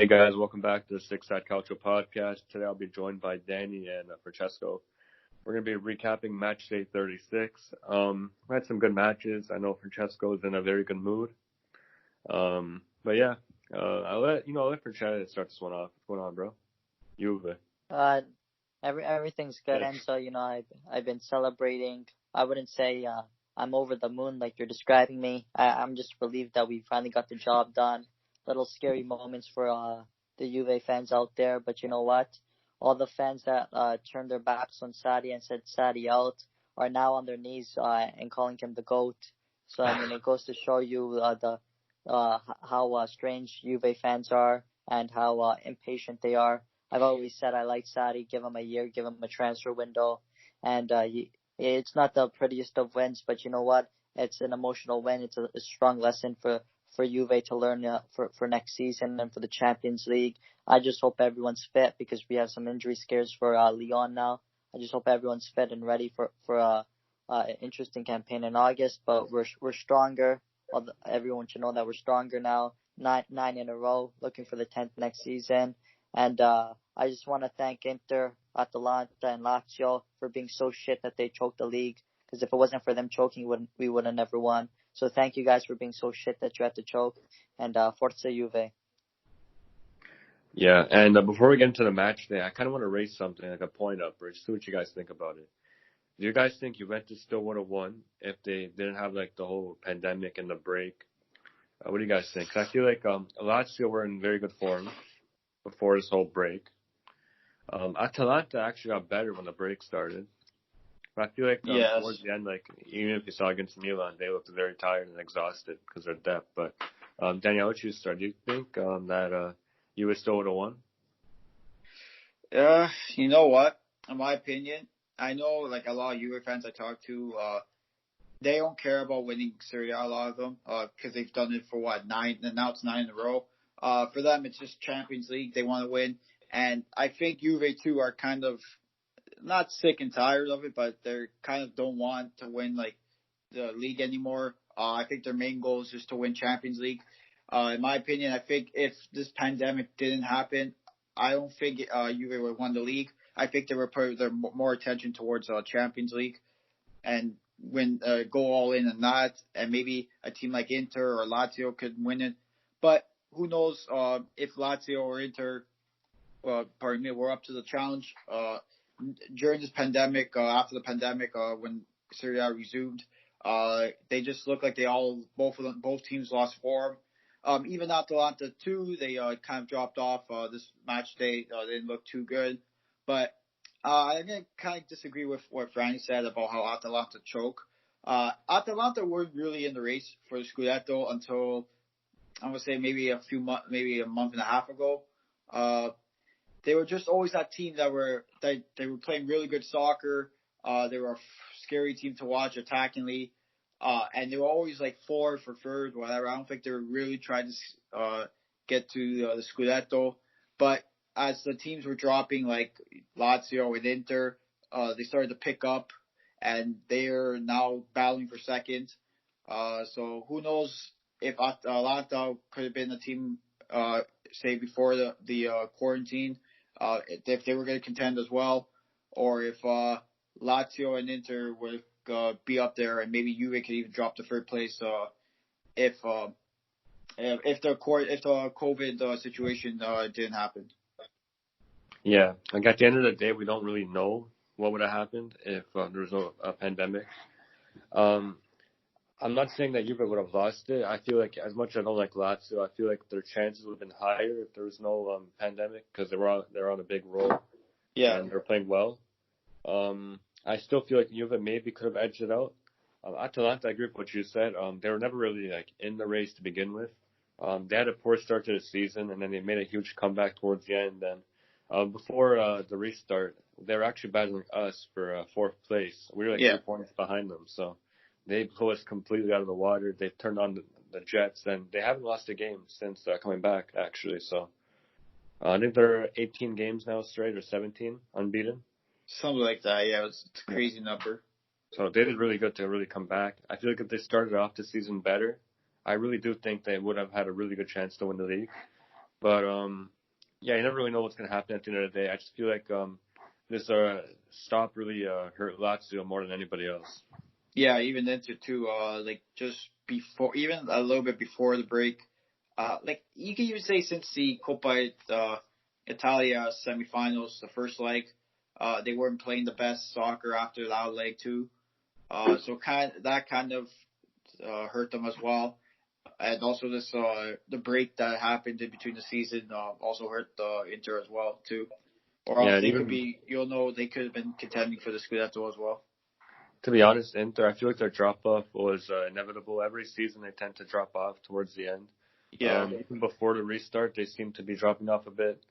Hey guys, welcome back to the Six Side Calcio Podcast. Today I'll be joined by Danny and Francesco. We're going to be recapping MatchDay 36. We had some good matches. I know Francesco is in a very good mood. But yeah, I'll let Francesco start this one off. What's going on, bro? Juve. Everything's good, Enzo. I've been celebrating. I wouldn't say I'm over the moon like you're describing me. I'm just relieved that we finally got the job done. Little scary moments for the Juve fans out there, but you know what? All the fans that turned their backs on Sadi and said Sadi out are now on their knees and calling him the GOAT. So I mean, it goes to show you how strange Juve fans are and how impatient they are. I've always said I like Sadi. Give him a year, give him a transfer window, and it's not the prettiest of wins, but you know what? It's an emotional win. It's a strong lesson for Juve to learn for next season and for the Champions League. I just hope everyone's fit because we have some injury scares for Lyon now. I just hope everyone's fit and ready for an interesting campaign in August. But we're stronger. Everyone should know that we're stronger now. Nine in a row, looking for the 10th next season. And I just want to thank Inter, Atalanta, and Lazio for being so shit that they choked the league. Because if it wasn't for them choking, we would have never won. So thank you guys for being so shit that you had to choke. And Forza Juve. Yeah, and before we get into the match today, I kind of want to raise something, like a point up, or see what you guys think about it. Do you guys think Juventus still would have won if they didn't have like the whole pandemic and the break? What do you guys think? 'Cause I feel like Lazio were in very good form before this whole break. Atalanta actually got better when the break started. But I feel like towards the end, like even if you saw against Milan, they looked very tired and exhausted because of their depth. But Daniel, what you start? Do you think that you still would have won? You know what? In my opinion, I know like a lot of Juve fans I talk to, they don't care about winning Serie A, a lot of them, because they've done it for nine, and now it's 9 in a row. For them, it's just Champions League. They want to win. And I think Juve too are kind of not sick and tired of it, but they kind of don't want to win like the league anymore. I think their main goal is just to win Champions League. In my opinion, I think if this pandemic didn't happen, I don't think Juve would have won the league. I think they would put their more attention towards Champions League and go all in on that. And maybe a team like Inter or Lazio could win it. But who knows if Lazio or Inter, were up to the challenge. During this pandemic, after the pandemic, when Serie A resumed, they just looked like both teams lost form. Even Atalanta too, they kind of dropped off this match day. They didn't look too good. But I'm going to kind of disagree with what Franny said about how Atalanta choke. Atalanta weren't really in the race for the Scudetto until, I would say, maybe a month and a half ago. They were just always that team they were playing really good soccer. They were a scary team to watch attackingly. And they were always like fourth or third, whatever. I don't think they were really trying to get to the Scudetto. But as the teams were dropping, like Lazio and Inter, they started to pick up, and they are now battling for second. So who knows if Atalanta could have been a team, say before the quarantine, if they were going to contend as well, or if Lazio and Inter would be up there, and maybe Juve could even drop to third place if the COVID situation didn't happen. Yeah, like at the end of the day, we don't really know what would have happened if there was no pandemic. I'm not saying that Juve would have lost it. I feel like as much as I don't like Lazio, I feel like their chances would have been higher if there was no pandemic because they're on a big roll. Yeah, and they're playing well. I still feel like Juve maybe could have edged it out. Atalanta, I agree with what you said. They were never really like in the race to begin with. They had a poor start to the season, and then they made a huge comeback towards the end. And before the restart, they were actually battling us for fourth place. We were like 3 points behind them, so they blew us completely out of the water. They turned on the Jets, and they haven't lost a game since coming back, actually. So I think they're 18 games now straight, or 17 unbeaten. Something like that, yeah. It's a crazy number. So they did really good to really come back. I feel like if they started off the season better, I really do think they would have had a really good chance to win the league. But yeah, you never really know what's gonna happen at the end of the day. I just feel like this stop really hurt Lazio more than anybody else. Yeah, even Inter too. Like just before, even a little bit before the break. Like you can even say since the Coppa Italia semifinals, the first leg, they weren't playing the best soccer after that leg too. So that kind of hurt them as well. And also this the break that happened in between the season also hurt Inter as well too. Or else they could be, they could have been contending for the Scudetto as well. To be honest, Inter, I feel like their drop-off was inevitable. Every season they tend to drop off towards the end. Yeah. Even before the restart, they seem to be dropping off a bit.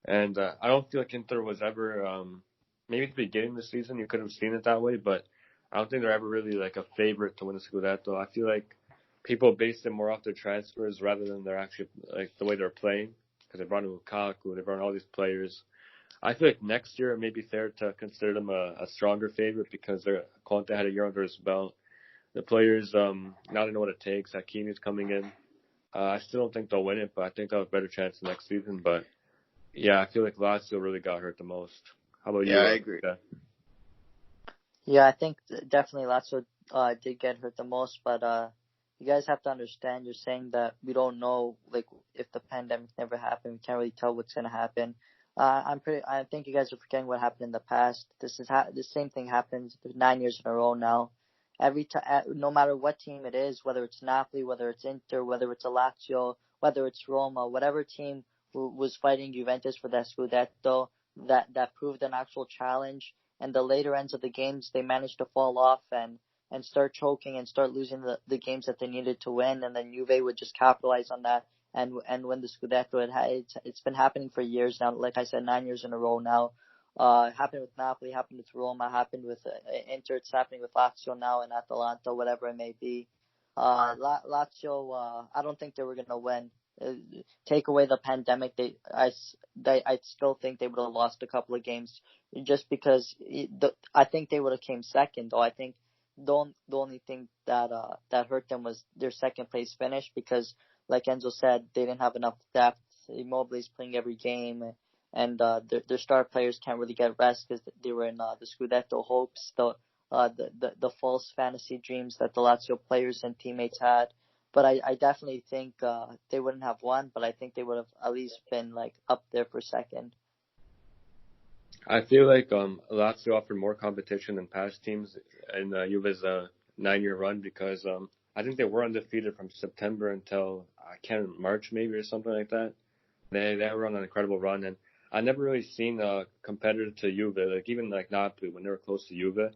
And I don't feel like Inter was ever, maybe at the beginning of the season you could have seen it that way, but I don't think they're ever really like a favorite to win the Scudetto. I feel like people based it more off their transfers rather than their actually, like the way they're playing. Because they brought in Lukaku, they brought in all these players. I feel like next year it may be fair to consider them a stronger favorite because Conte had a year under his belt. The players now they know what it takes. Hakimi's coming in. I still don't think they'll win it, but I think they'll have a better chance next season. But yeah, I feel like Lazio really got hurt the most. How about you? Yeah, I agree. Yeah, I think definitely Lazio did get hurt the most, but you guys have to understand. You're saying that we don't know, like, if the pandemic never happened, we can't really tell what's gonna happen. I think you guys are forgetting what happened in the past. The same thing happens 9 years in a row now. Every time, no matter what team it is, whether it's Napoli, whether it's Inter, whether it's a Lazio, whether it's Roma, whatever team was fighting Juventus for that Scudetto, that proved an actual challenge. And the later ends of the games, they managed to fall off and start choking and start losing the games that they needed to win. And then Juve would just capitalize on that and win the Scudetto. It's been happening for years now. Like I said, 9 years in a row now. Happened with Napoli, happened with Roma, happened with Inter. It's happening with Lazio now and Atalanta, whatever it may be. Lazio, I don't think they were going to win. Take away the pandemic, I still think they would have lost a couple of games just because I think they would have came second. Though I think the only thing that hurt them was their second place finish because, like Enzo said, they didn't have enough depth. Immobile's playing every game, and their star players can't really get rest because they were in the Scudetto hopes, the false fantasy dreams that the Lazio players and teammates had. But I definitely think they wouldn't have won, but I think they would have at least been like up there for second. I feel like Lazio offered more competition than past teams in Juve's 9-year run because I think they were undefeated from September until March maybe or something like that. They were on an incredible run, and I never really seen a competitor to Juve, like even like Napoli when they were close to Juve.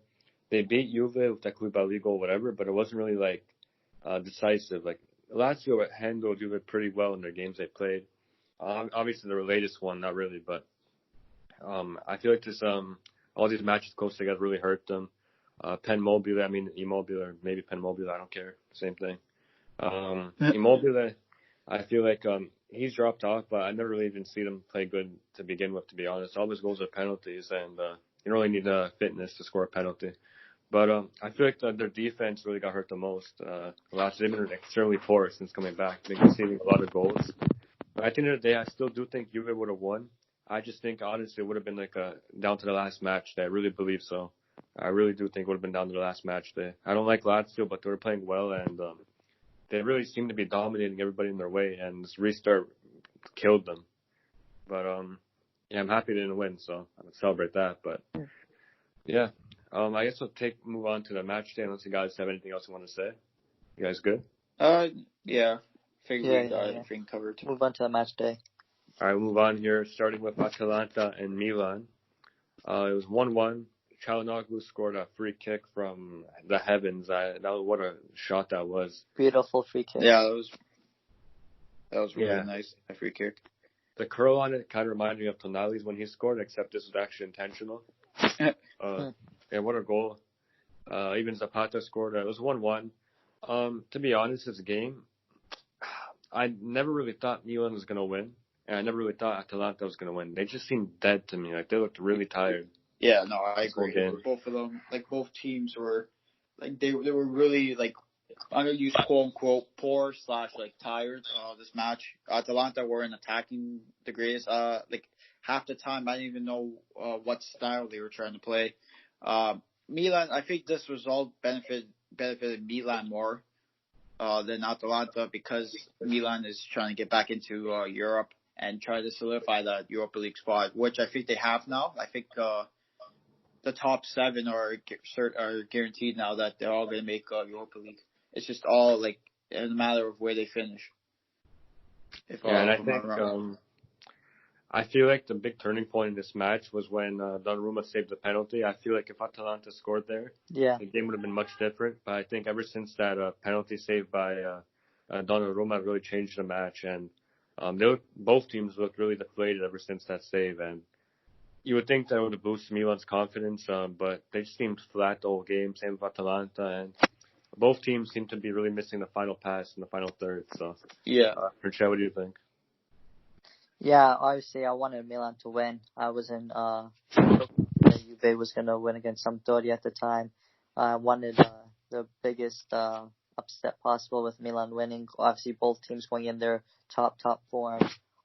They beat Juve with that Koulibaly goal, whatever, but it wasn't really like decisive. Like Lazio handled Juve pretty well in their games they played. Obviously, the latest one, not really, but I feel like this all these matches close together really hurt them. Immobile, or maybe Penmobile, I don't care. Same thing. Immobile, I feel like he's dropped off, but I never really even seen him play good to begin with, to be honest. All his goals are penalties, and you don't really need fitness to score a penalty. But I feel like their defense really got hurt the most. They've been extremely poor since coming back. They're conceding a lot of goals. But at the end of the day, I still do think Juve would have won. I just think, honestly, it would have been like down to the last match day. I really believe so. I really do think it would have been down to the last match day. I don't like Lazio, but they were playing well, and they really seemed to be dominating everybody in their way, and this restart killed them. But, yeah, I'm happy they didn't win, so I would celebrate that. But, yeah. I guess we'll move on to the match day unless you guys have anything else you want to say. You guys good? Yeah. Figured we got everything covered. Move on to the match day. All right, we'll move on here, starting with Atalanta and Milan. It was 1-1. Çalhanoğlu scored a free kick from the heavens. What a shot that was. Beautiful free kick. Yeah, that was really nice, a free kick. The curl on it kind of reminded me of Tonali's when he scored, except this was actually intentional. And what a goal. Even Zapata scored. It was 1-1. To be honest, this game, I never really thought Milan was going to win. And I never really thought Atalanta was going to win. They just seemed dead to me. Like, they looked really tired. Yeah, no, I agree. Both of them, like, both teams were, like, they were really, like, I'm gonna use quote unquote poor / like tired this match. Atalanta weren't attacking the greatest. Like half the time I didn't even know what style they were trying to play. Milan, I think this result benefited Milan more than Atalanta because Milan is trying to get back into Europe and try to solidify that Europa League spot, which I think they have now. I think the top 7 are guaranteed now that they're all going to make Europa League. It's just all like in a matter of where they finish. And I think I feel like the big turning point in this match was when Donnarumma saved the penalty. I feel like if Atalanta scored there, the game would have been much different. But I think ever since that penalty saved by Donnarumma really changed the match, and both teams looked really deflated ever since that save. And you would think that would have boosted Milan's confidence, but they just seemed flat the whole game. Same with Atalanta, and both teams seem to be really missing the final pass in the final third. So, Francesco, what do you think? Yeah, obviously I wanted Milan to win. I wasn't Juve was going to win against Sampdoria at the time. I wanted the biggest upset possible with Milan winning. Obviously both teams going in their top form.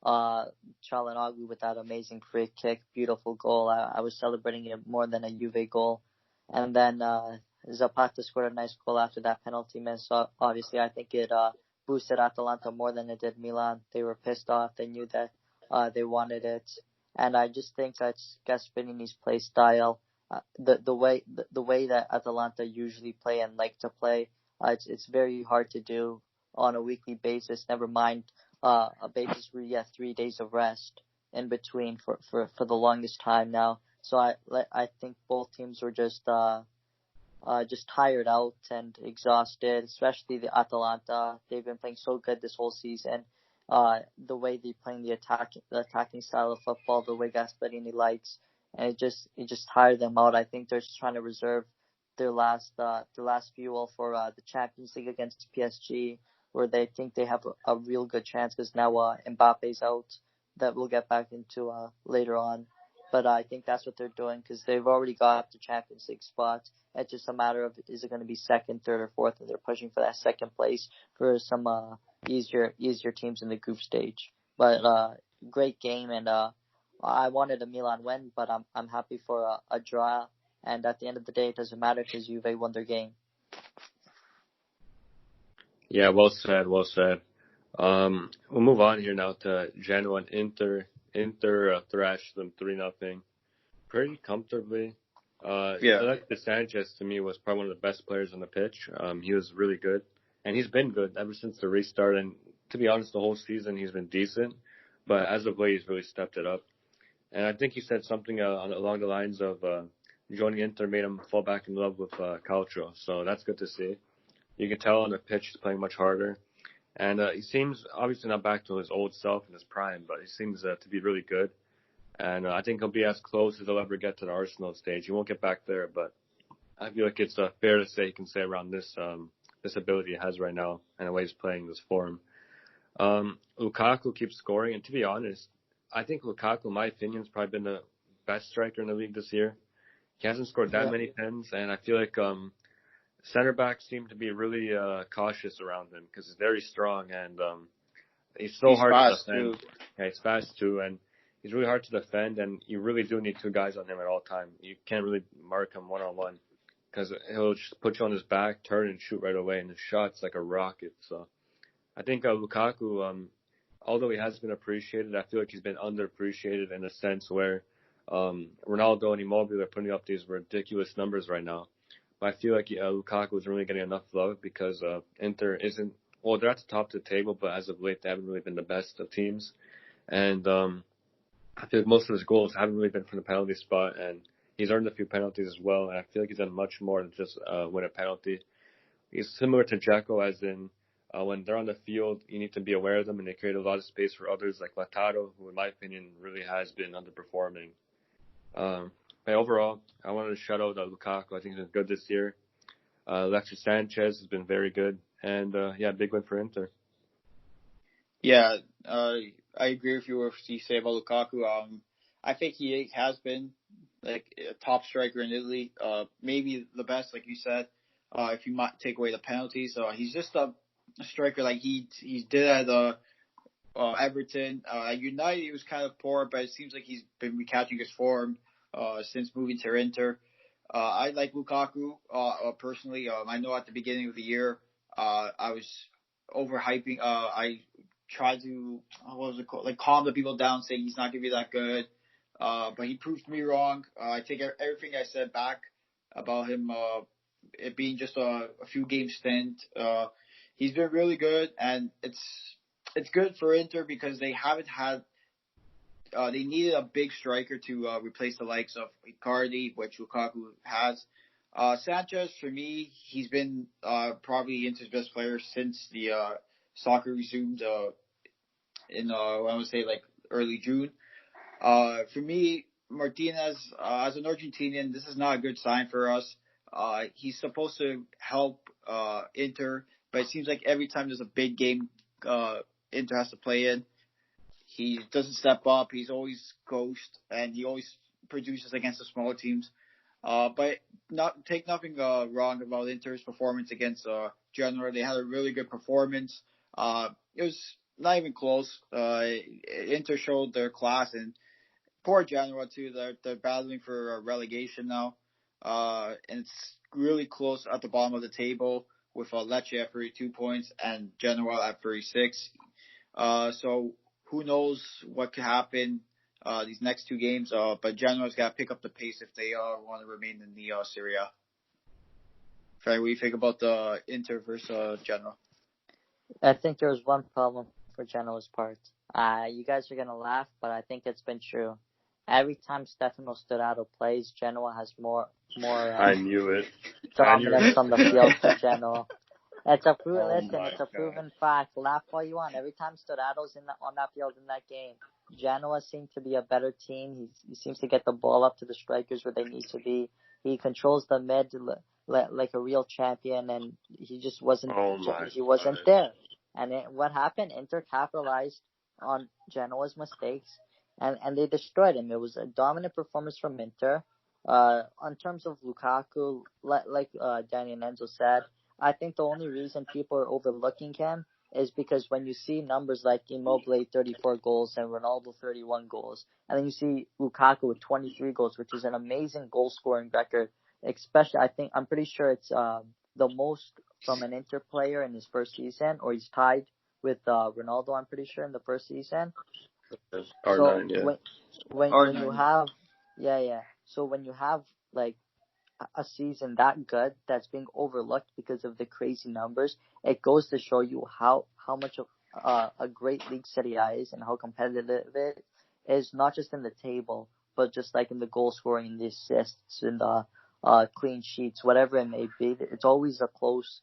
Çalhanoğlu with that amazing free kick, beautiful goal. I was celebrating it more than a Juve goal. And then Zapata scored a nice goal after that penalty miss. So obviously I think it boosted Atalanta more than it did Milan. They were pissed off. They knew that they wanted it. And I just think that's Gasperini's play style. The way that Atalanta usually play and like to play, it's very hard to do on a weekly basis. Never mind a basis where you have 3 days of rest in between for the longest time now. So I think both teams were just tired out and exhausted, especially the Atalanta. They've been playing so good this whole season. The way they playing the attacking style of football, the way Gasperini likes, and it just tired them out. I think they're just trying to reserve their last fuel for the Champions League against PSG, where they think they have a real good chance because now Mbappe's out. That we'll get back into later on. But I think that's what they're doing because they've already got the Champions League spot. It's just a matter of is it going to be second, third, or fourth, and they're pushing for that second place for some easier teams in the group stage. But great game, and I wanted a Milan win, but I'm happy for a draw. And at the end of the day, it doesn't matter because Juve won their game. Yeah, well said. We'll move on here now to Genoa and Inter. Inter thrashed them 3-0 pretty comfortably. Alexis Sanchez, to me, was probably one of the best players on the pitch. He was really good, and he's been good ever since the restart. And to be honest, the whole season he's been decent, but as of late, he's really stepped it up. And I think he said something along the lines of joining Inter made him fall back in love with Calcio. So that's good to see. You can tell on the pitch he's playing much harder. And he seems obviously not back to his old self in his prime, but he seems to be really good. And I think he'll be as close as he'll ever get to the Arsenal stage. He won't get back there, but I feel like it's fair to say he can say around this ability he has right now and the way he's playing this form. Lukaku keeps scoring, and to be honest, I think Lukaku, in my opinion, has probably been the best striker in the league this year. He hasn't scored that many pens, and I feel like center backs seem to be really cautious around him because he's very strong and he's hard to defend. Yeah, he's fast too, and he's really hard to defend, and you really do need 2 guys on him at all time. You can't really mark him one-on-one because he'll just put you on his back, turn, and shoot right away, and his shot's like a rocket. So I think Lukaku, although he has been appreciated, I feel like he's been underappreciated in a sense where Ronaldo and Immobile are putting up these ridiculous numbers right now. But I feel like Lukaku isn't really getting enough love because Inter isn't – well, they're at the top of the table, but as of late, they haven't really been the best of teams. And I feel like most of his goals haven't really been from the penalty spot, and he's earned a few penalties as well, and I feel like he's done much more than just win a penalty. He's similar to Dzeko, as in when they're on the field, you need to be aware of them, and they create a lot of space for others like Lautaro, who in my opinion really has been underperforming. But overall, I wanted to shout out Lukaku. I think he's been good this year. Alexis Sanchez has been very good. And, big win for Inter. Yeah, I agree with you what you say about Lukaku. I think he has been like a top striker in Italy. Maybe the best, like you said. if you might take away the penalties. He's just a striker. Like he did at Everton. At United, he was kind of poor, but it seems like he's been recatching his form since moving to Inter. I like Lukaku personally. I know at the beginning of the year, I was overhyping. I tried to what was it called? Like calm the people down, saying he's not gonna be that good. But he proved me wrong. I take everything I said back about him. It being just a few game stint. He's been really good, and it's good for Inter because they haven't had. They needed a big striker to replace the likes of Icardi, which Lukaku has. Sanchez, for me, he's been probably Inter's best player since the soccer resumed in I would say like early June. For me, Martinez, as an Argentinian, this is not a good sign for us. He's supposed to help Inter, but it seems like every time there's a big game Inter has to play in, he doesn't step up. He's always ghost, and he always produces against the smaller teams. But take nothing wrong about Inter's performance against Genoa. They had a really good performance. It was not even close. Inter showed their class, and poor Genoa too. They're battling for relegation now, and it's really close at the bottom of the table with Lecce at 32 points and Genoa at 36. So who knows what could happen these next two games? But Genoa's got to pick up the pace if they want to remain in the Serie A. Frank, what do you think about the Inter versus Genoa? I think there was one problem for Genoa's part. You guys are gonna laugh, but I think it's been true. Every time Stefano Scudetto plays, Genoa has more. I knew it. Dominance on the field for Genoa. It's a God. proven fact. Laugh all you want. Every time Scudetto's on that field in that game, Genoa seems to be a better team. He seems to get the ball up to the strikers where they need to be. He controls the mid like a real champion, and he just wasn't. He wasn't there. And what happened? Inter capitalized on Genoa's mistakes, and they destroyed him. It was a dominant performance from Inter. On terms of Lukaku, like Danny and Enzo said, I think the only reason people are overlooking him is because when you see numbers like Immobile 34 goals and Ronaldo 31 goals, and then you see Lukaku with 23 goals, which is an amazing goal scoring record. Especially, I'm pretty sure it's the most from an Inter player in his first season, or he's tied with Ronaldo. I'm pretty sure in the first season. R9, yeah. When you have, So when you have like a season that good that's being overlooked because of the crazy numbers, it goes to show you how much of a great league Serie A is and how competitive it is, not just in the table, but just like in the goal scoring, in the assists, in the clean sheets, whatever it may be. It's always a close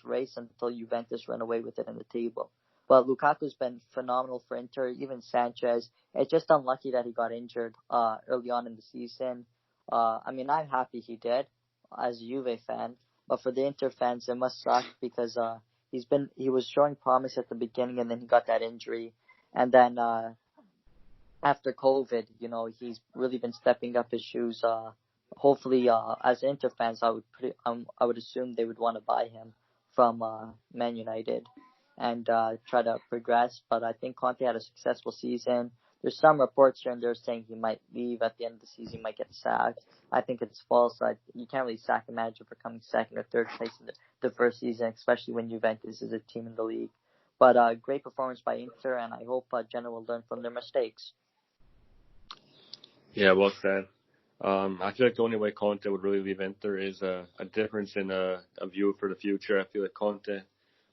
race until Juventus run away with it in the table. But Lukaku's been phenomenal for Inter, even Sanchez. It's just unlucky that he got injured early on in the season. I'm happy he did as a Juve fan, but for the Inter fans, it must suck because he was showing promise at the beginning, and then he got that injury, and then after COVID, he's really been stepping up his shoes. Hopefully, as Inter fans, I would assume they would want to buy him from Man United and try to progress. But I think Conte had a successful season. There's some reports here and there saying he might leave at the end of the season, he might get sacked. I think it's false. You can't really sack a manager for coming second or third place in the first season, especially when Juventus is a team in the league. But great performance by Inter, and I hope Genoa will learn from their mistakes. Yeah, well said. I feel like the only way Conte would really leave Inter is a difference in a view for the future. I feel like Conte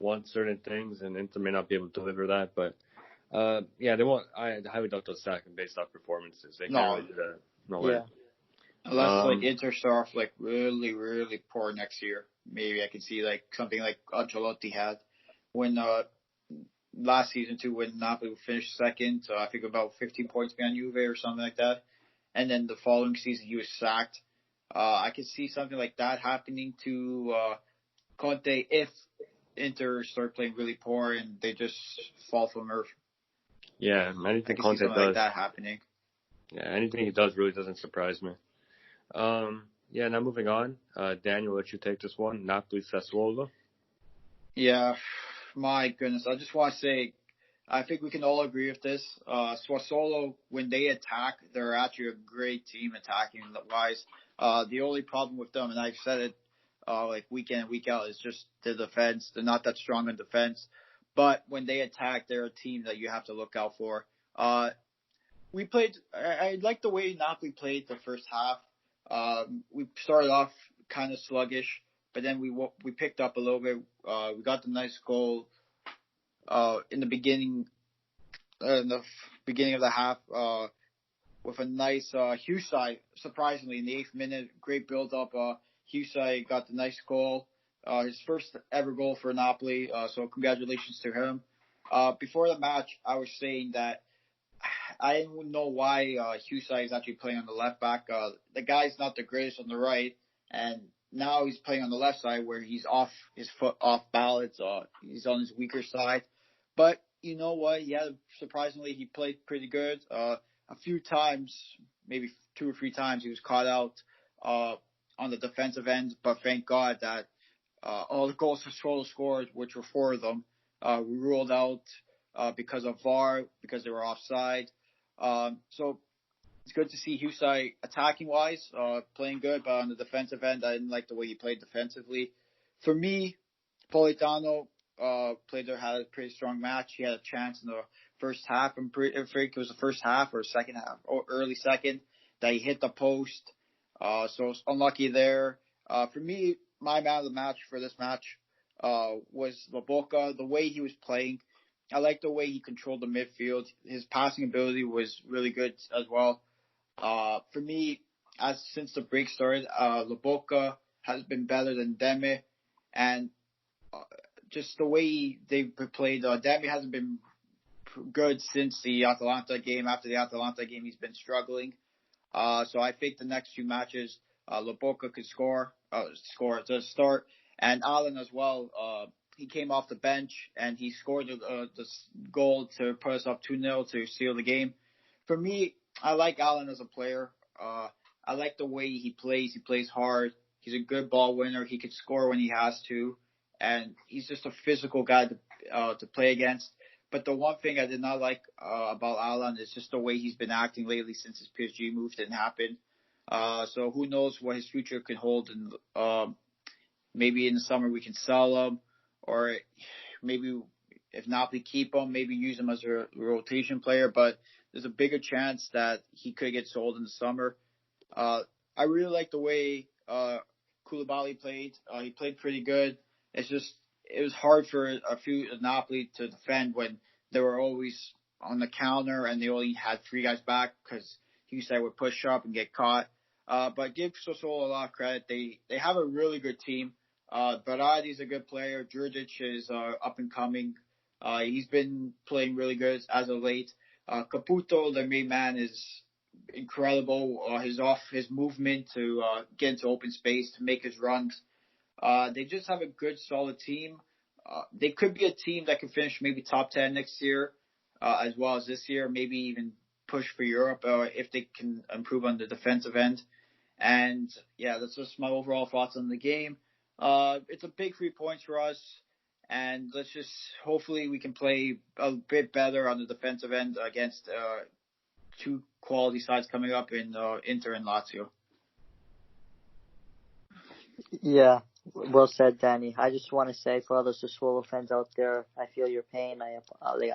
wants certain things, and Inter may not be able to deliver that. But they won't. I highly doubt they'll sack him based off performances. They can't really do that. No way. Unless Inter start off really, really poor next year. Maybe I could see something like Ancelotti had when last season too, when Napoli finished second. So I think about 15 points behind Juve or something like that. And then the following season he was sacked. I could see something like that happening to Conte if Inter start playing really poor and they just fall from earth. Yeah, anything Conte does like that happening. Yeah, anything he does really doesn't surprise me. Yeah, now moving on. Daniel, will let you take this one. Napoli Sassuolo. Yeah, my goodness. I just want to say, I think we can all agree with this. Sassuolo, when they attack, they're actually a great team attacking wise. The only problem with them, and I've said it like week in and week out, is just the defense. They're not that strong in defense. But when they attack, they're a team that you have to look out for. We played. I like the way Napoli played the first half. We started off kind of sluggish, but then we picked up a little bit. We got the nice goal in the beginning of the half with a nice Husai. Surprisingly, in the 8th minute, great build up. Husai got the nice goal, his first ever goal for Napoli. So congratulations to him. Before the match, I was saying that I didn't know why Husai is actually playing on the left back. The guy's not the greatest on the right, and now he's playing on the left side where he's off his foot, off balance. He's on his weaker side. But you know what? Yeah, surprisingly, he played pretty good. A few times, maybe 2 or 3 times, he was caught out on the defensive end. But thank God that all the goals Sassuolo scored, which were 4 of them, we ruled out because of VAR, because they were offside. So it's good to see Husai attacking wise, playing good, but on the defensive end, I didn't like the way he played defensively. For me, Politano had a pretty strong match. He had a chance in the first half. I think it was the first half or second half, or early second, that he hit the post. So it's unlucky there. For me, my man of the match for this match was Lobotka. The way he was playing, I like the way he controlled the midfield. His passing ability was really good as well. For me, since the break started, Lobotka has been better than Demme, and just the way they played, Demme hasn't been good since the Atalanta game. After the Atalanta game, he's been struggling. So I think the next few matches, Lobotka could score to start, and Allen as well. He came off the bench and he scored the goal to put us up 2-0 to seal the game. For me, I like Allen as a player. I like the way he plays. He plays hard. He's a good ball winner. He could score when he has to, and he's just a physical guy to play against. But the one thing I did not like about Allen is just the way he's been acting lately since his PSG move didn't happen. So who knows what his future can hold, and maybe in the summer we can sell him, or maybe if Napoli keep him, maybe use him as a rotation player. But there's a bigger chance that he could get sold in the summer. I really like the way Koulibaly played. He played pretty good. It was hard for a few Napoli to defend when they were always on the counter and they only had 3 guys back because Husai would push up and get caught. But give Sassuolo a lot of credit. They have a really good team. Berardi's a good player. Djurdjic is up and coming. He's been playing really good as of late. Caputo, their main man, is incredible. His movement to get into open space, to make his runs. They just have a good, solid team. They could be a team that could finish maybe top 10 next year, as well as this year, maybe even push for Europe if they can improve on the defensive end. And yeah, that's just my overall thoughts on the game. It's a big 3 points for us, and let's just hopefully we can play a bit better on the defensive end against 2 quality sides coming up in Inter and Lazio. Yeah, well said, Danny. I just want to say for all the Sassuolo fans out there, I feel your pain. I'm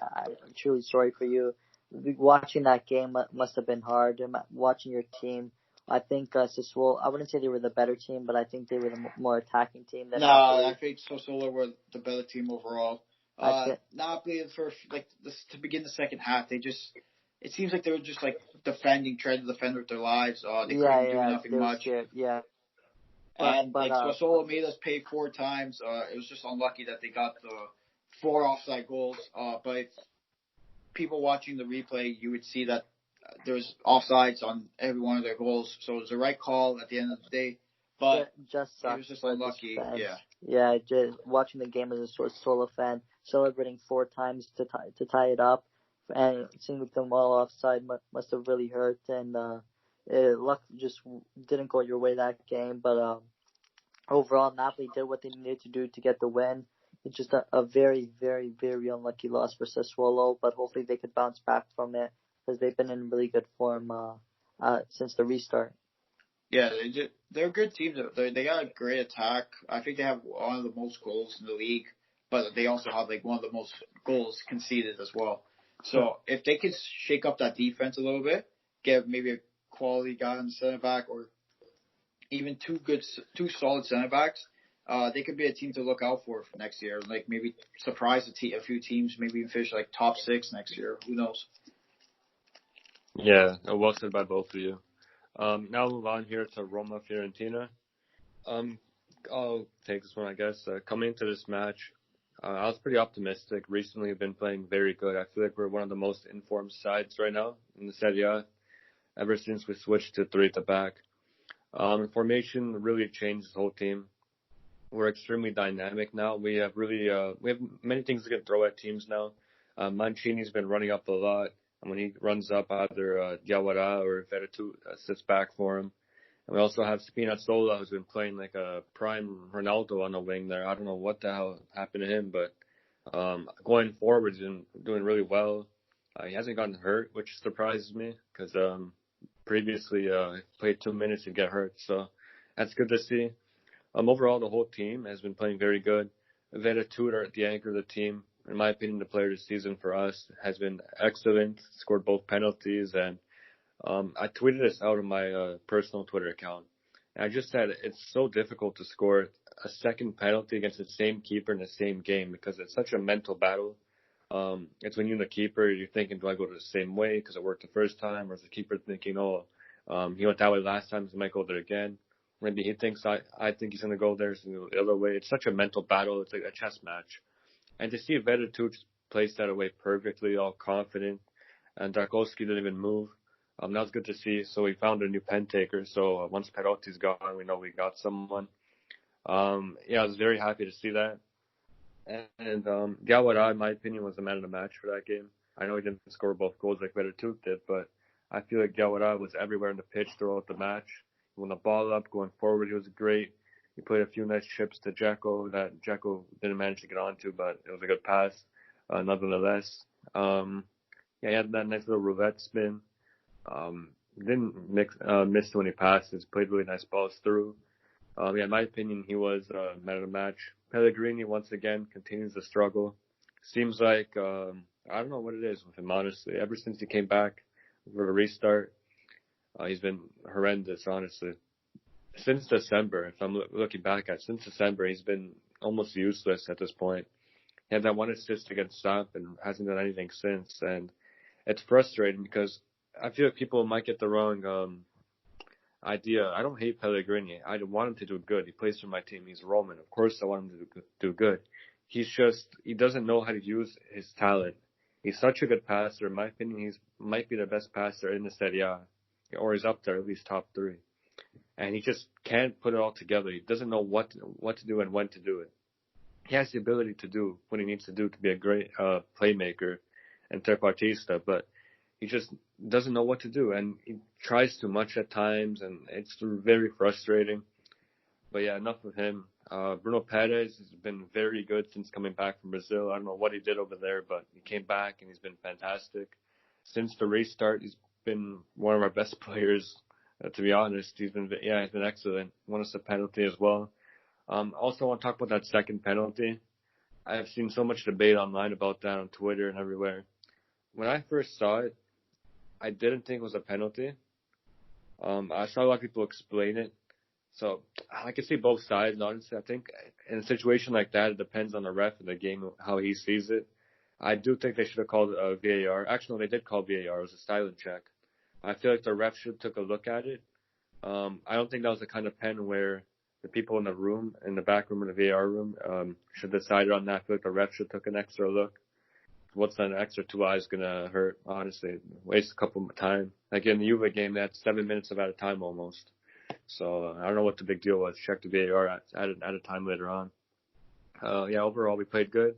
truly sorry for you. Watching that game must have been hard. Watching your team, I think Sassuolo, I wouldn't say they were the better team, but I think they were the more attacking team than Napoli. I think Sassuolo were the better team overall. Napoli, to begin the second half, it seems like they were just like trying to defend with their lives. They couldn't do nothing much. Scared, yeah. And Sassuolo made us pay 4 times. It was just unlucky that they got the 4 offside goals. But if people watching the replay, you would see that there was offsides on every one of their goals. So it was the right call at the end of the day. But it was just unlucky. Yeah. Just watching the game as a Sassuolo fan, celebrating 4 times to tie it up, and seeing them all offside must have really hurt. And luck just didn't go your way that game. But overall, Napoli did what they needed to do to get the win. It's just a very, very, very unlucky loss for Sassuolo, but hopefully they could bounce back from it because they've been in really good form since the restart. Yeah, they're a good team. They got a great attack. I think they have one of the most goals in the league, but they also have like one of the most goals conceded as well. So if they could shake up that defense a little bit, get maybe a quality guy on the center back, or even two solid center backs, they could be a team to look out for next year. Like maybe surprise a few teams, maybe even finish like top 6 next year. Who knows? Yeah, well said by both of you. Now we'll move on here to Roma Fiorentina. I'll take this one, I guess. Coming into this match, I was pretty optimistic. Recently, we've been playing very good. I feel like we're one of the most informed sides right now in the Serie A, ever since we switched to 3 at the back. Formation really changed the whole team. We're extremely dynamic now. We have many things we can throw at teams now. Mancini's been running up a lot. And when he runs up, either Diawara or Veretout sits back for him. And we also have Spinazzola, who's been playing like a prime Ronaldo on the wing there. I don't know what the hell happened to him, but going forward, he's been doing really well. He hasn't gotten hurt, which surprises me because previously he played 2 minutes and get hurt. So that's good to see. Overall, the whole team has been playing very good. Veretout at the anchor of the team. In my opinion, the player this season for us has been excellent. Scored both penalties, and I tweeted this out on my personal Twitter account. And I just said it's so difficult to score a second penalty against the same keeper in the same game because it's such a mental battle. It's when you're the keeper, you're thinking, do I go the same way because it worked the first time? Or is the keeper thinking, he went that way last time, so he might go there again? Maybe he thinks I think he's going to go there, so the other way. It's such a mental battle. It's like a chess match. And to see Veretout place that away perfectly, all confident, and Darkowski didn't even move, that was good to see. So we found a new pen taker. So once Perotti's gone, we know we got someone. I was very happy to see that. And Diawara, in my opinion, was the man of the match for that game. I know he didn't score both goals like Veretout did, but I feel like Diawara was everywhere in the pitch throughout the match. When the ball up, going forward, he was great. He played a few nice chips to Dzeko that Dzeko didn't manage to get onto, but it was a good pass, nonetheless. He had that nice little roulette spin. Didn't miss too many passes. Played really nice balls through. In my opinion, he was man of the match. Pellegrini, once again, continues to struggle. Seems like, I don't know what it is with him, honestly. Ever since he came back for the restart, he's been horrendous, honestly. Since December, if I'm looking back at, since December, he's been almost useless at this point. He had that one assist against Samp and hasn't done anything since. And it's frustrating because I feel like people might get the wrong idea. I don't hate Pellegrini. I want him to do good. He plays for my team. He's Roman. Of course I want him to do good. He doesn't know how to use his talent. He's such a good passer. In my opinion, he might be the best passer in the Serie A. Or he's up there, at least top 3. And he just can't put it all together. He doesn't know what to do and when to do it. He has the ability to do what he needs to do to be a great playmaker and trequartista, but he just doesn't know what to do. And he tries too much at times, and it's very frustrating. But yeah, enough of him. Bruno Perez has been very good since coming back from Brazil. I don't know what he did over there, but he came back and he's been fantastic. Since the restart, he's been one of our best players. To be honest, he's been excellent. Won us a penalty as well. Also, I want to talk about that second penalty. I've seen so much debate online about that on Twitter and everywhere. When I first saw it, I didn't think it was a penalty. I saw a lot of people explain it. So I can see both sides, honestly. I think in a situation like that, it depends on the ref and the game, how he sees it. I do think they should have called VAR. Actually, no, they did call VAR. It was a silent check. I feel like the ref should have took a look at it. I don't think that was the kind of pen where the people in the back room, in the VAR room, should decide on that. I feel like the ref should have took an extra look. What's an extra 2 eyes gonna hurt? Honestly, waste a couple of time. Like in the Juve game, they had 7 minutes of out of time almost. So I don't know what the big deal was. Check the VAR at a time later on. Overall we played good.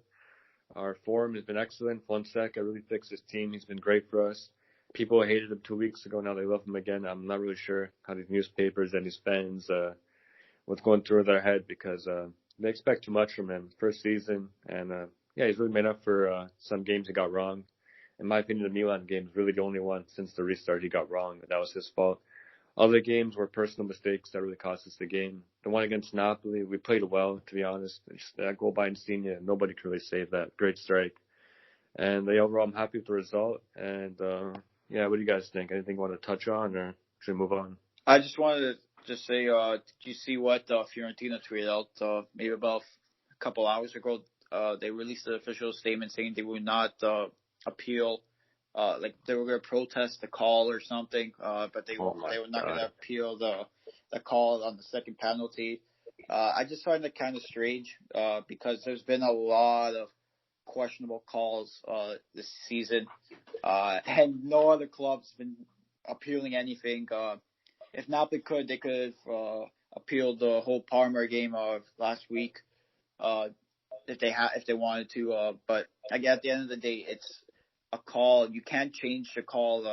Our form has been excellent. Fonseca really fixed his team. He's been great for us. people hated him 2 weeks ago. Now they love him again. I'm not really sure how these newspapers and these fans, what's going through their head because they expect too much from him. First season, and yeah, he's really made up for some games he got wrong. In my opinion, the Milan game is really the only one since the restart he got wrong. That was his fault. Other games were personal mistakes that really cost us the game. The one against Napoli, we played well, to be honest. Just that goal by Insigne, nobody could really save that. Great strike. And overall, I'm happy with the result. And yeah, what do you guys think? Anything you want to touch on, or should we move on? I just wanted to just say, did you see what Fiorentina tweeted out maybe about a couple hours ago? They released an official statement saying they would not appeal. Like they were going to protest the call or something, but they were not going to appeal the call on the second penalty. I just find it kind of strange because there's been a lot of questionable calls this season, and no other club's been appealing anything. If Napoli could, they could have appealed the whole Parma game of last week if they wanted to. But again, at the end of the day, it's a call. You can't change the call.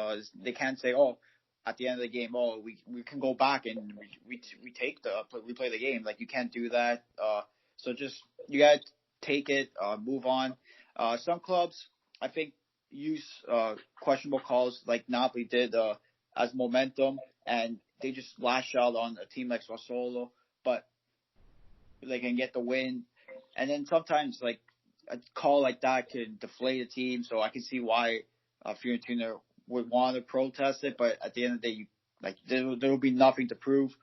They can't say, oh, at the end of the game, oh, we can go back and we replay the game. Like you can't do that. So just you gotta take it, move on. Some clubs, I think, use questionable calls like Napoli did as momentum, and they just lash out on a team like Sassuolo, but they can get the win. And then sometimes like a call like that could deflate a team, so I can see why Fiorentina would want to protest it. But at the end of the day, there will be nothing to prove.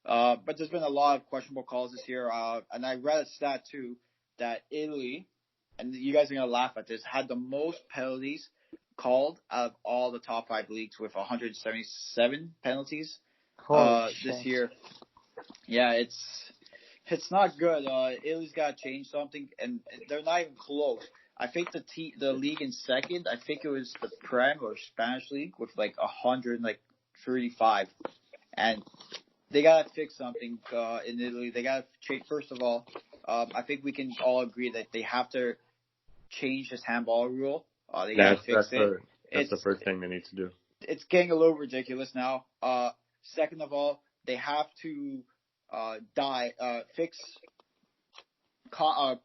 But there's been a lot of questionable calls this year, and I read a stat too that Italy, and you guys are gonna laugh at this, had the most penalties called out of all the top 5 leagues with 177 penalties this year. Yeah, it's not good. Italy's got to change something, and they're not even close. I think the league in second, I think it was the Prem or Spanish league with like 135, and they gotta fix something in Italy. They gotta change. First of all, I think we can all agree that they have to change this handball rule. They gotta fix it. That's the first thing they need to do. It's getting a little ridiculous now. Second of all, they have to fix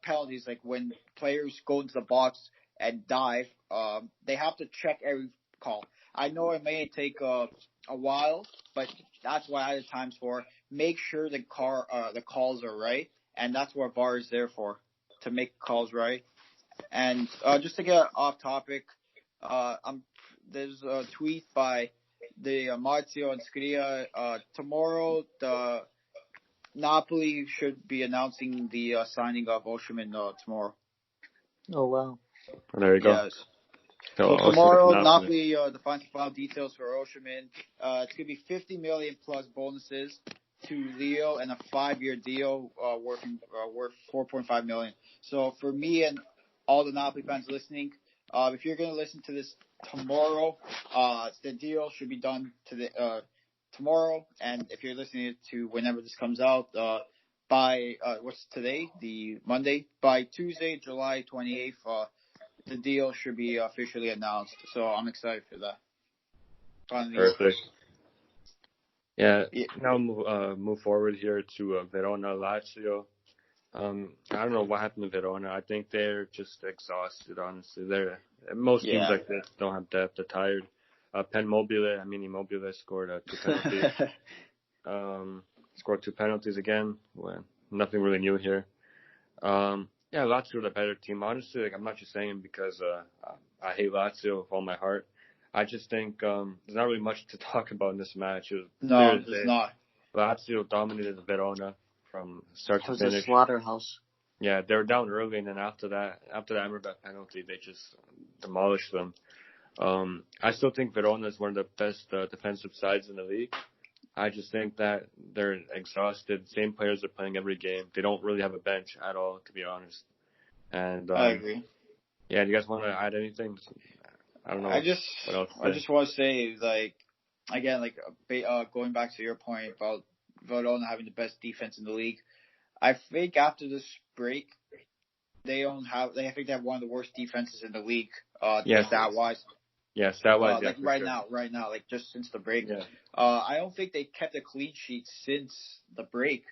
penalties, like when players go into the box and dive. They have to check every call. I know it may take a while, but that's what other times for. Make sure the calls are right, and that's what VAR is there for, to make calls right. And just to get off topic, there's a tweet by the Marzio and Scuderia. Tomorrow, the Napoli should be announcing the signing of Osimhen tomorrow. Oh wow! There you go. Yes. So tomorrow, Napoli defines the final details for Osimhen. It's gonna be 50 million plus bonuses to Leo and a 5-year deal worth 4.5 million. So for me and all the Napoli fans listening, if you're gonna listen to this tomorrow, the deal should be done tomorrow. And if you're listening to whenever this comes out, by what's today? The Monday. By Tuesday, July 28th, the deal should be officially announced. So I'm excited for that. Finally. Perfect. Yeah. Now move forward here to Verona Lazio. I don't know what happened to Verona. I think they're just exhausted, honestly. Most teams like this don't have depth. They're tired. Immobile scored 2 penalties. Scored 2 penalties again. Well, nothing really new here. Yeah, Lazio are the better team. Honestly, I'm not just saying because I hate Lazio with all my heart. I just think there's not really much to talk about in this match. No, there's not. Lazio dominated Verona from start to finish. It was a slaughterhouse. Yeah, they were down early, and then after the Amrabat penalty, they just demolished them. I still think Verona is one of the best defensive sides in the league. I just think that they're exhausted. Same players are playing every game. They don't really have a bench at all, to be honest. And I agree. Yeah, do you guys want to add anything? I don't know. I just want to say, going back to your point about Verona having the best defense in the league. I think after this break, I think they have one of the worst defenses in the league. Stat-wise. Yeah, stat-wise, yeah, Like for sure. right now, like just since the break. Yeah. I don't think they kept a clean sheet since the break.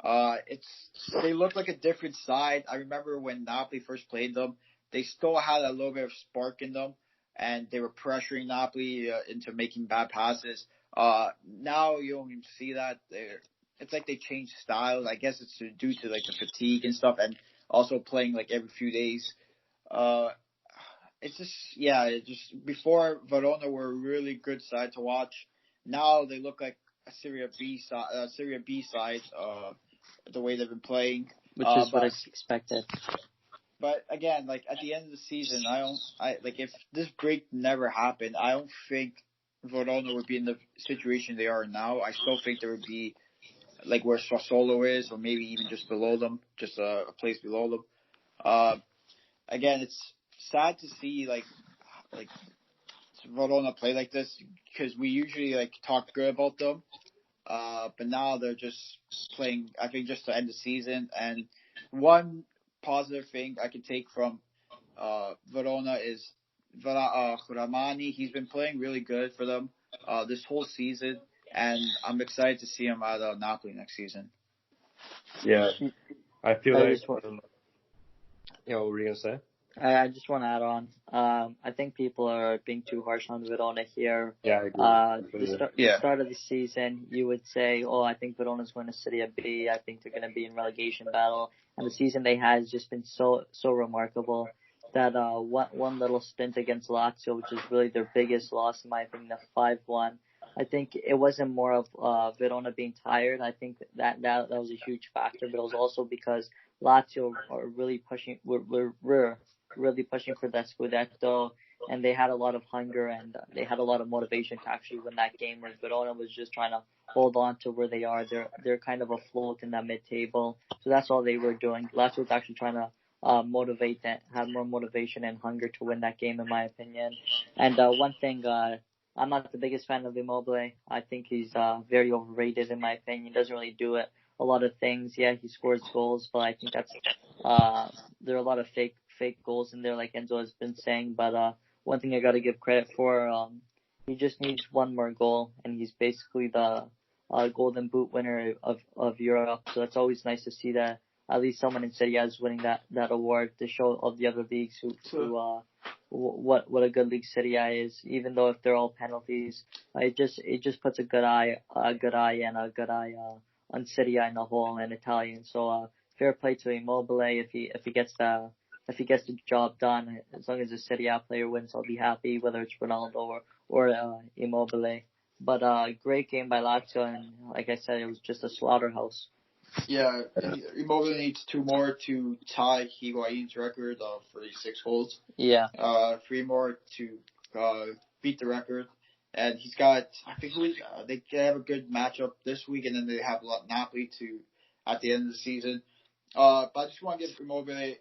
They look like a different side. I remember when Napoli first played them, they still had a little bit of spark in them, and they were pressuring Napoli into making bad passes. Now you don't even see that. It's like they changed styles. I guess it's due to like the fatigue and stuff, and also playing like every few days. Uh, it's just before Verona were a really good side to watch. Now they look like a Serie B side. The way they've been playing, which is what I expected. But again, like at the end of the season, if this break never happened, I don't think Verona would be in the situation they are now. I still think there would be like where Sassuolo is, or maybe even just below them, just a place below them. Again, it's sad to see like Verona play like this because we usually like talk good about them. But now they're just playing, I think, just to end the season. And one positive thing I can take from Verona is Ramani. He's been playing really good for them this whole season, and I'm excited to see him at Napoli next season. Yeah, I feel I like. just want, What were you gonna say? I just want to add on. I think people are being too harsh on Verona here. Yeah, I agree. The start of the season, you would say, oh, I think Verona's going to Serie B. I think they're going to be in relegation battle. And the season they had has just been so remarkable that one little stint against Lazio, which is really their biggest loss, in my opinion, the 5-1. I think it wasn't more of Verona being tired. I think that was a huge factor, but it was also because Lazio are really pushing. We're really pushing for that Scudetto, and they had a lot of hunger and they had a lot of motivation to actually win that game. Where Verona was just trying to hold on to where they are. They're kind of afloat in that mid-table, so that's all they were doing. Lazio was actually trying to motivate that, have more motivation and hunger to win that game, in my opinion. And one thing, I'm not the biggest fan of Immobile. I think he's very overrated, in my opinion. He doesn't really do it. A lot of things. Yeah, he scores goals, but I think that's there are a lot of fake goals in there, like Enzo has been saying. But one thing I got to give credit for, he just needs one more goal, and he's basically the Golden Boot winner of Europe. So it's always nice to see that at least someone in Serie A is winning that award to show all the other leagues who what a good league Serie A is. Even though if they're all penalties, it just puts a good eye on Serie A in the whole and Italian. So fair play to Immobile if he gets the job done. As long as the Serie A player wins, I'll be happy, whether it's Ronaldo or Immobile. But great game by Lazio, and like I said, it was just a slaughterhouse. Yeah, Immobile needs 2 more to tie Higuain's record of 36 goals. Yeah. 3 more to beat the record. And he's got, I think they have a good matchup this week, and then they have Napoli at the end of the season. But I just want to give Immobile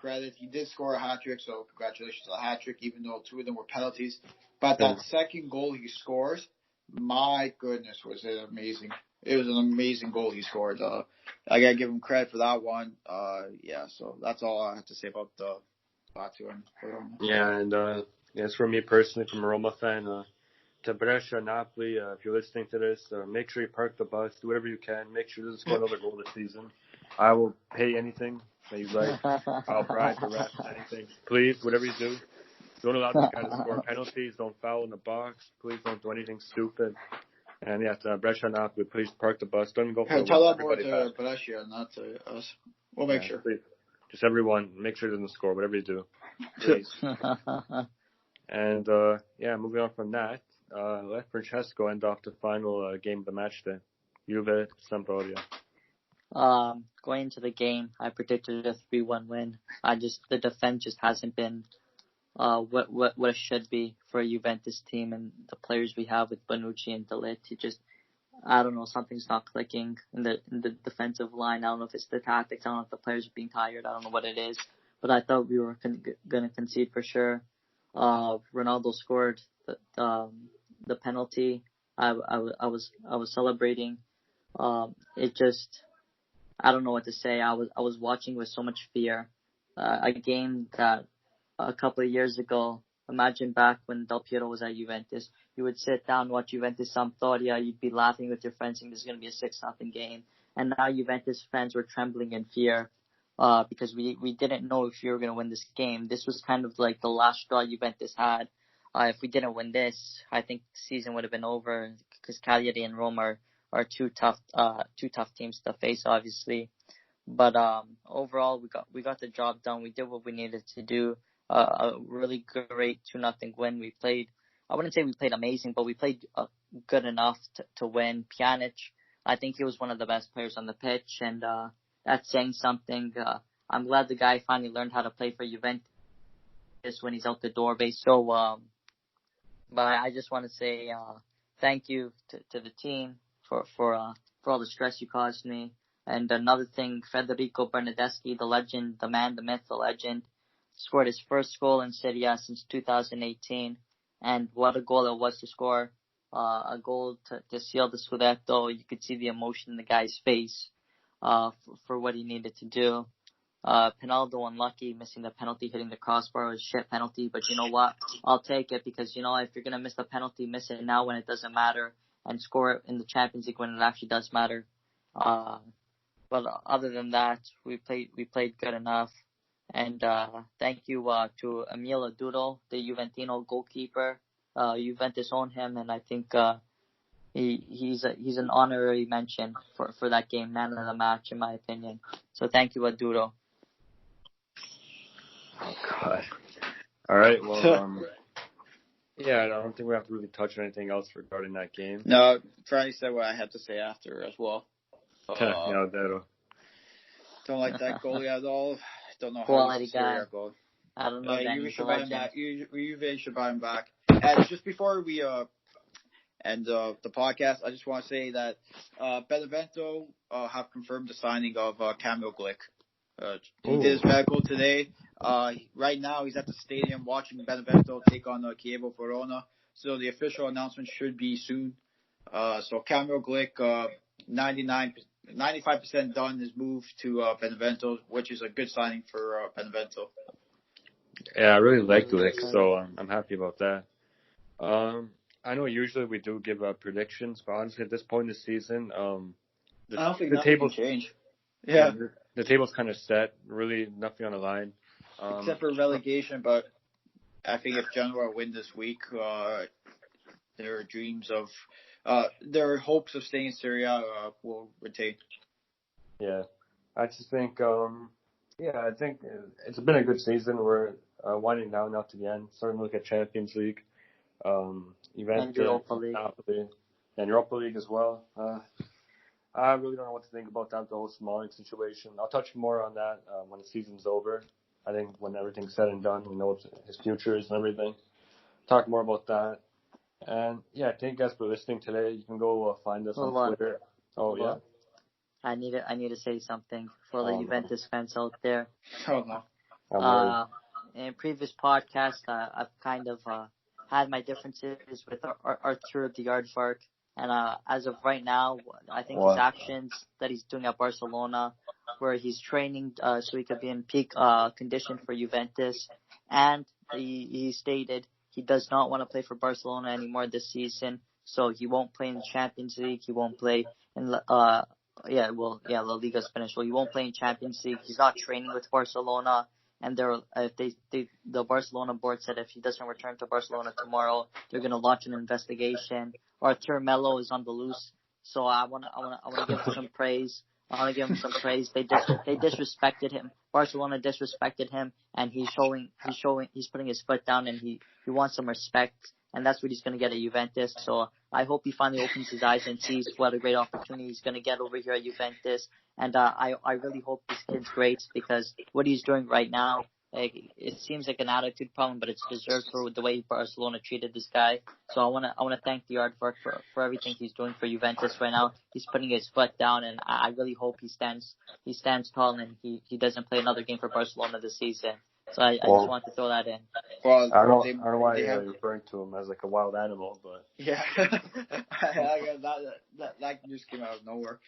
credit. He did score a hat-trick, so congratulations on the hat-trick, even though 2 of them were penalties. But that second goal he scores, my goodness, was it amazing. It was an amazing goal he scored. I got to give him credit for that one. So that's all I have to say about the Lazio and Verona. Yeah, and as for me personally, from a Roma fan, to Brescia, Napoli, if you're listening to this, make sure you park the bus, do whatever you can. Make sure there's another goal this season. I will pay anything that you like. I'll bribe the ref, anything. Please, whatever you do, don't allow this guy to score penalties. Don't foul in the box. Please don't do anything stupid. And Brescia, Napoli, please park the bus. Don't even go for Tell that more to Brescia, not to us. We'll make sure. Please. Just everyone, make sure it doesn't score, whatever you do. Please. And, moving on from that, let Francesco end off the final game of the match day. Juve, Sampdoria. Going into the game, I predicted a 3-1 win. The defense just hasn't been what it should be for a Juventus team, and the players we have with Bonucci and De Ligt. I don't know, something's not clicking in the defensive line. I don't know if it's the tactics. I don't know if the players are being tired. I don't know what it is, but I thought we were gonna concede for sure. Ronaldo scored the penalty. I was celebrating. I don't know what to say. I was watching with so much fear. A game that a couple of years ago Imagine back when Del Piero was at Juventus, you would sit down, watch Juventus Sampdoria, you'd be laughing with your friends saying this is going to be a 6-0 game. And now Juventus fans were trembling in fear because we didn't know if we were going to win this game. This was kind of like the last straw Juventus had. If we didn't win this, I think the season would have been over because Cagliari and Rome are two tough teams to face, obviously. But overall, we got the job done. We did what we needed to do. A really great 2-0 win. We played. I wouldn't say we played amazing, but we played good enough to win. Pjanic, I think he was one of the best players on the pitch, and that's saying something. I'm glad the guy finally learned how to play for Juventus when he's out the door, base. So, but I just want to say thank you to the team for all the stress you caused me. And another thing, Federico Bernardeschi, the legend, the man, the myth, the legend, scored his first goal in Serie A since 2018. And what a goal it was to score. A goal to seal the Scudetto. You could see the emotion in the guy's face for what he needed to do. Pinaldo unlucky, missing the penalty, hitting the crossbar was a shit penalty. But you know what? I'll take it because, if you're going to miss the penalty, miss it now when it doesn't matter and score it in the Champions League when it actually does matter. But other than that, we played good enough. And thank you to Emilio Duro, the Juventino goalkeeper. Juventus owned him, and I think he's an honorary mention for that game, man of the match, in my opinion. So thank you, Duro. Oh, God. All right, well, yeah, I don't think we have to really touch on anything else regarding that game. No, Franny said what I had to say after as well. Don't like that goalie at all. Don't know Quality how guy. Serie A goal. I don't know. Juve should buy him back. Juve should buy him back. And just before we end the podcast, I just want to say that Benevento have confirmed the signing of Camille Glick. He did his medical today. Right now, he's at the stadium watching Benevento take on Chievo Verona. So the official announcement should be soon. So Camille Glick, 95% done his move to Benevento, which is a good signing for Benevento. Yeah, I really like Glick, so I'm happy about that. I know usually we do give predictions, but honestly, at this point in the season, I don't think the table can change. Yeah, the table's kind of set. Really, nothing on the line, except for relegation. But I think if Genoa win this week, their dreams of their hopes of staying in Serie A will retain. Yeah, I just think, I think it's been a good season. We're winding down now to the end, starting to look at Champions League, and Europa League. And Europa League as well. I really don't know what to think about that, the whole Smalling situation. I'll touch more on that when the season's over. I think when everything's said and done, we know what his future is and everything. Talk more about that. And yeah, thank you guys for listening today. You can go find us on Twitter. Oh yeah. I need to say something for the Juventus fans out there. Oh no. In previous podcasts, I've kind of had my differences with Arthur the Aardvark, and as of right now, I think his actions that he's doing at Barcelona, where he's training so he could be in peak condition for Juventus, and he stated he does not want to play for Barcelona anymore this season, so he won't play in the Champions League. He won't play in La Liga's finished. Well, he won't play in Champions League. He's not training with Barcelona, and the Barcelona board said if he doesn't return to Barcelona tomorrow, they're going to launch an investigation. Arthur Melo is on the loose, so I want to give him some praise. I want to give him some praise. They disrespected him. Barcelona disrespected him, and he's putting his foot down, and he wants some respect, and that's what he's going to get at Juventus. So I hope he finally opens his eyes and sees what a great opportunity he's going to get over here at Juventus. And I really hope this kid's great, because what he's doing right now, it seems like an attitude problem, but it's deserved for the way Barcelona treated this guy. So I want to thank the Aardvark for everything he's doing for Juventus right now. He's putting his foot down, and I really hope he stands tall and he doesn't play another game for Barcelona this season. So I just want to throw that in. Well, I don't know why you're referring to him as like a wild animal, but yeah, that just came out of nowhere.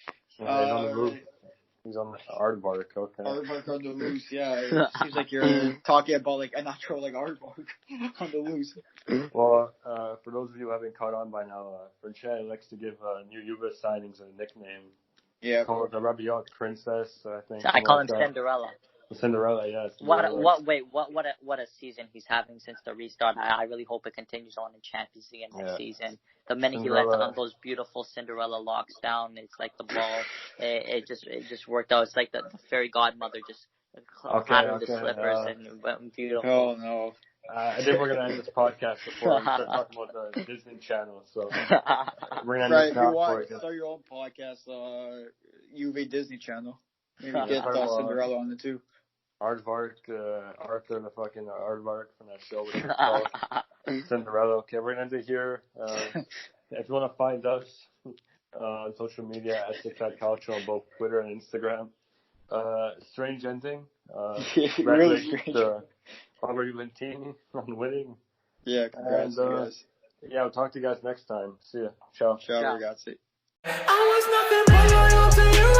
He's on the Aardvark, okay. Aardvark on the loose, yeah. It seems like you're talking about like a natural like Aardvark on the loose. Well, for those of you who haven't caught on by now, Francesco likes to give new Juve signings a nickname. Yeah. Called the Rabiot Princess, I think. I call him Cinderella. Cinderella, yes. What a season he's having since the restart. I really hope it continues on in Champions League next season. The minute he lets on those beautiful Cinderella locks down, it's like the ball. It just worked out. It's like the fairy godmother just clattering the slippers and beautiful. Oh no. I think we're gonna end this podcast before we start talking about the Disney Channel. So we're gonna end this now for you. Start your own podcast, Juve Disney Channel. Maybe get Cinderella on it too. Aardvark, Arthur, the fucking Aardvark from that show. Which is called Cinderella. Okay, we're gonna end it here. If you want to find us on social media, @Calcio on both Twitter and Instagram. Strange ending. Really strange. Robert Valentini on winning. Yeah, congrats, guys. Yeah, we'll talk to you guys next time. See ya. Ciao. Ciao, ragazzi. I was nothing but loyal to you.